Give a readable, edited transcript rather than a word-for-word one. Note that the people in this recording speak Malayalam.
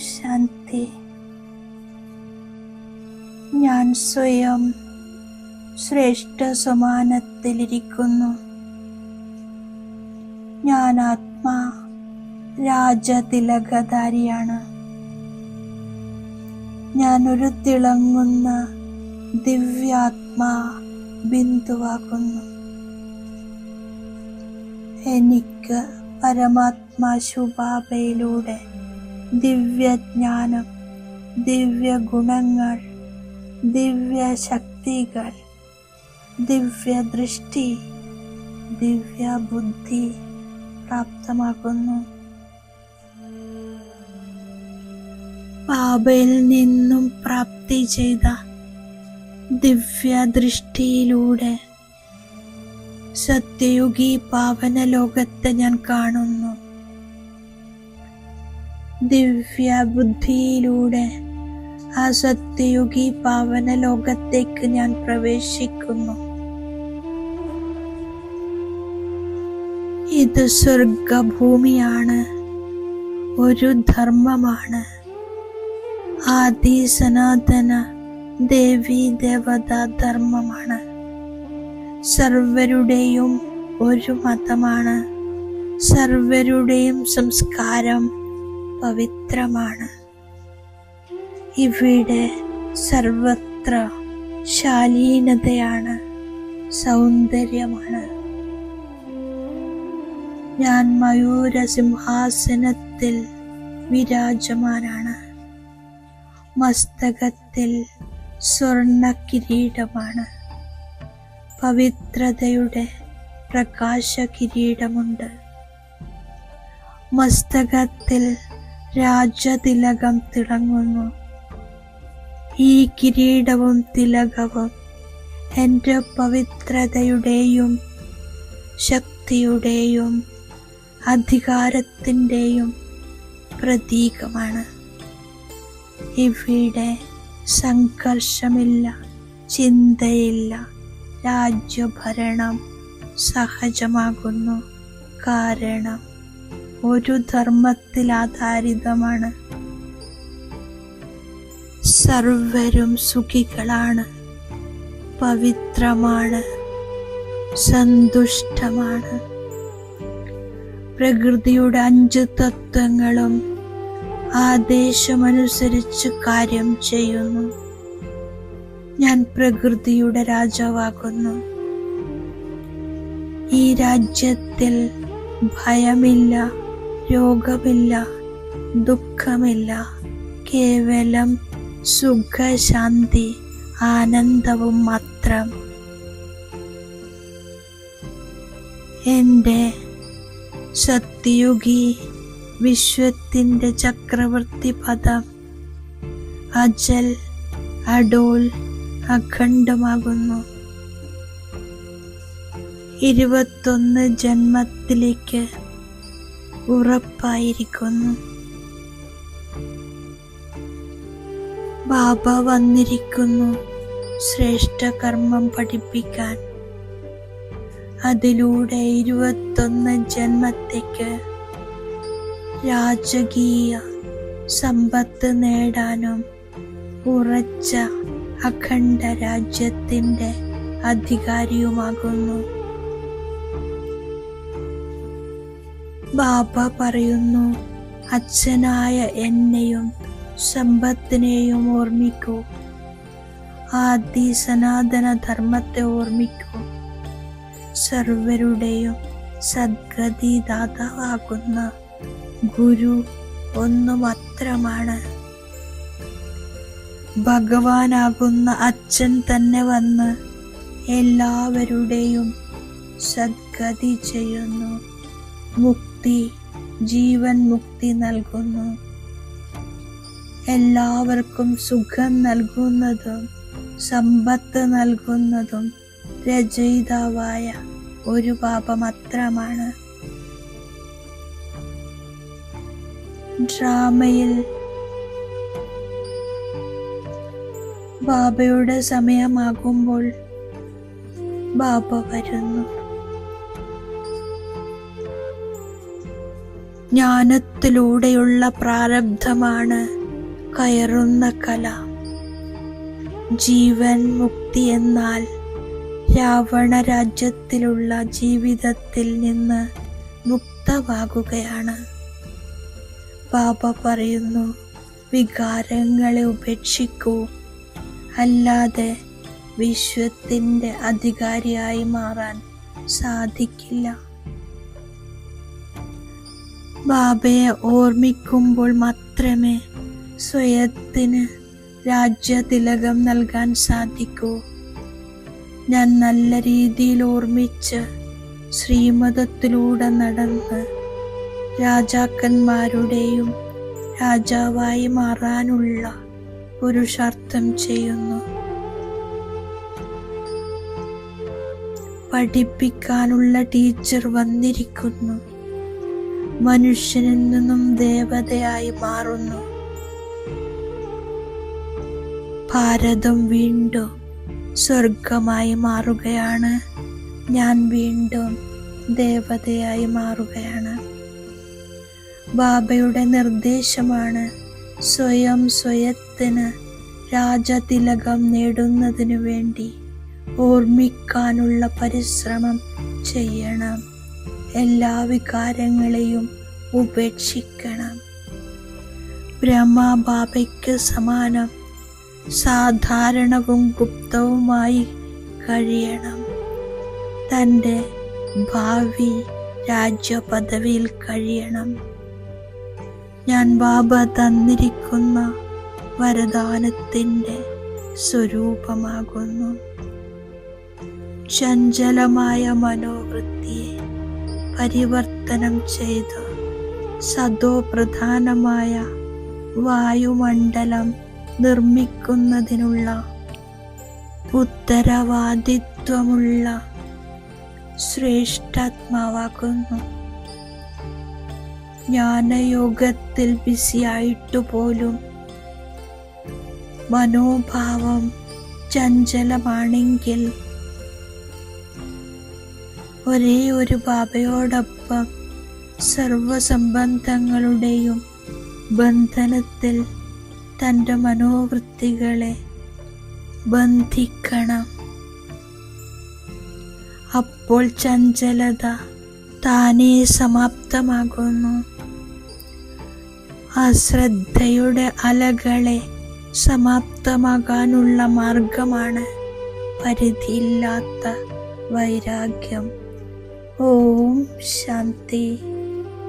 ശാന്തി. ഞാൻ സ്വയം ശ്രേഷ്ഠ സമാനത്തിലിരിക്കുന്നു. ഞാൻ ആത്മാ രാജതിലകധാരിയാണ്. ഞാനൊരു തിളങ്ങുന്ന ദിവ്യാത്മാ ബിന്ദുവാകുന്നു. എനിക്ക് പരമാത്മാ ശുഭാബയിലൂടെ ദിവ്യജ്ഞാനം, ദിവ്യ ഗുണങ്ങൾ, ദിവ്യ ശക്തികൾ, ദിവ്യ ദൃഷ്ടി, ദിവ്യ ബുദ്ധി പ്രാപ്തമാകുന്നു. ബാബയിൽ നിന്നും പ്രാപ്തി ചെയ്ത ദിവ്യ ദൃഷ്ടിയിലൂടെ സത്യയുഗി പാവന ലോകത്തെ ഞാൻ കാണുന്നു. ദിവ്യ ബുദ്ധിയിലൂടെ ആ സത്യയുഗി പാവന ലോകത്തേക്ക് ഞാൻ പ്രവേശിക്കുന്നു. ഇത് സ്വർഗഭൂമിയാണ്, ഒരു ധർമ്മമാണ്. ആദി സനാതന ദേവി ദേവതാ ധർമ്മമാണ്. സർവരുടെയും ഒരു മതമാണ്. സർവരുടെയും സംസ്കാരം പവിത്രമാണ്. ഇവിടെ സർവത്ര ശാലീനതയാണ്, സൗന്ദര്യമാണ്. ഞാൻ മയൂര സിംഹാസനത്തിൽ വിരാജമാനാണ്. മസ്തകത്തിൽ സ്വർണ്ണ കിരീടമാണ്. പവിത്രതയുടെ പ്രകാശ കിരീടമുണ്ട്. മസ്തകത്തിൽ രാജതിലകം തിളങ്ങുന്നു. ഈ കിരീടവും തിലകവും എൻ്റെ പവിത്രതയുടെയും ശക്തിയുടെയും അധികാരത്തിൻ്റെയും പ്രതീകമാണ്. ഇവിടെ സംഘർഷമില്ല, ചിന്തയില്ല. രാജ്യഭരണം സഹജമാകുന്നു. കാരണം ഒരു ധർമ്മത്തിൽ ആധാരിതമാണ്. സർവരും സുഖികളാണ്, പവിത്രമാണ്, സന്തുഷ്ടമാണ്. പ്രകൃതിയുടെ 5 തത്വങ്ങളും ആദേശമനുസരിച്ച് കാര്യം ചെയ്യുന്നു. ഞാൻ പ്രകൃതിയുടെ രാജാവാകുന്നു. ഈ രാജ്യത്തിൽ ഭയമില്ല, രോഗമില്ല, ദുഃഖമില്ല. കേവലം സുഖശാന്തി, ആനന്ദവും മാത്രം. എൻ്റെ സത്യയുഗി വിശ്വത്തിൻ്റെ ചക്രവർത്തി പദം അജൽ, അഡോൽ, അഖണ്ഡമാകുന്നു. 21 ജന്മത്തിലേക്ക് ഉറപ്പായിരിക്കുന്നു. ബാബ വന്നിരിക്കുന്നു ശ്രേഷ്ഠ കർമ്മം പഠിപ്പിക്കാൻ. അതിലൂടെ 21 ജന്മത്തേക്ക് രാജകീയ സമ്പത്ത് നേടാനും ഉറച്ച അഖണ്ഡ രാജ്യത്തിൻ്റെ അധികാരിയുമാകുന്നു. ബാബ പറയുന്നു, അച്ഛനായ എന്നെയും സമ്പത്തിനെയും ഓർമ്മിക്കൂ. ആദി സനാതന ധർമ്മത്തെ ഓർമ്മിക്കൂ. സർവരുടെയും സദ്ഗതി ദാതാവാകുന്ന ഗുരു ഒന്നു മാത്രമാണ്. ഭഗവാനാകുന്ന അച്ഛൻ തന്നെ വന്ന് എല്ലാവരുടെയും സദ്ഗതി ചെയ്യുന്നു. മുക്തി, ജീവൻ മുക്തി നൽകുന്നു. എല്ലാവർക്കും സുഖം നൽകുന്നതും സമ്പത്ത് നൽകുന്നതും രചയിതാവായ ഒരു ബാബ മാത്രമാണ്. ഡ്രാമയിൽ ബാബയുടെ സമയമാകുമ്പോൾ ബാബ വരുന്നു. ജ്ഞാനത്തിലൂടെയുള്ള പ്രാരബ്ധമാണ് കയറുന്ന കല. ജീവൻ മുക്തി എന്നാൽ രാവണ രാജ്യത്തിലുള്ള ജീവിതത്തിൽ നിന്ന് മുക്തമാകുകയാണ്. ബാബ പറയുന്നു, വികാരങ്ങളെ ഉപേക്ഷിക്കൂ, അല്ലാതെ വിശ്വത്തിൻ്റെ അധികാരിയായി മാറാൻ സാധിക്കില്ല. ബാബയെ ഓർമ്മിക്കുമ്പോൾ മാത്രമേ സ്വയത്തിന് രാജ്യതിലകം നൽകാൻ സാധിക്കൂ. ഞാൻ നല്ല രീതിയിൽ ഓർമ്മിച്ച് ശ്രീമതത്തിലൂടെ നടന്ന് രാജാക്കന്മാരുടെയും രാജാവായി മാറാനുള്ള പുരുഷാർത്ഥം ചെയ്യുന്നു. പഠിപ്പിക്കാനുള്ള ടീച്ചർ വന്നിരിക്കുന്നു. മനുഷ്യനിൽ നിന്നും ദേവതയായി മാറുന്നു. ഭാരതം വീണ്ടും സ്വർഗമായി മാറുകയാണ്. ഞാൻ വീണ്ടും ദേവതയായി മാറുകയാണ്. ബാബയുടെ നിർദ്ദേശമാണ് സ്വയത്തിന് രാജതിലകം നേടുന്നതിനു വേണ്ടി ഓർമ്മിക്കാനുള്ള പരിശ്രമം ചെയ്യണം. എല്ലാ വികാരങ്ങളെയും ഉപേക്ഷിക്കണം. ബ്രഹ്മബാബയ്ക്ക് സമാനം സാധാരണവും ഗുപ്തവുമായി കഴിയണം. തൻ്റെ ഭാവി രാജ്യപദവിയിൽ കഴിയണം. ഞാൻ ബാബ തന്നിരിക്കുന്ന വരദാനത്തിൻ്റെ സ്വരൂപമാകുന്നു. ചഞ്ചലമായ മനോവൃത്തിയെ പരിവർത്തനം ചെയ്ത് സതോപ്രധാനമായ വായുമണ്ഡലം നിർമ്മിക്കുന്നതിനുള്ള ഉത്തരവാദിത്വമുള്ള ശ്രേഷ്ഠാത്മാവാകുന്നു. ജ്ഞാനയോഗത്തിൽ ബിസിയായിട്ടുപോലും മനോഭാവം ചഞ്ചലമാണെങ്കിൽ ഒരേ ഒരു ബാബയോടൊപ്പം സർവസംബന്ധങ്ങളുടെയും ബന്ധനത്തിൽ തൻ്റെ മനോവൃത്തികളെ ബന്ധിക്കണം. അപ്പോൾ ചഞ്ചലത താനേ സമാപ്തമാകുന്നു. അശ്രദ്ധയുടെ അലകളെ സമാപ്തമാകാനുള്ള മാർഗമാണ് പരിധിയില്ലാത്ത വൈരാഗ്യം. ഓം ശാന്തി.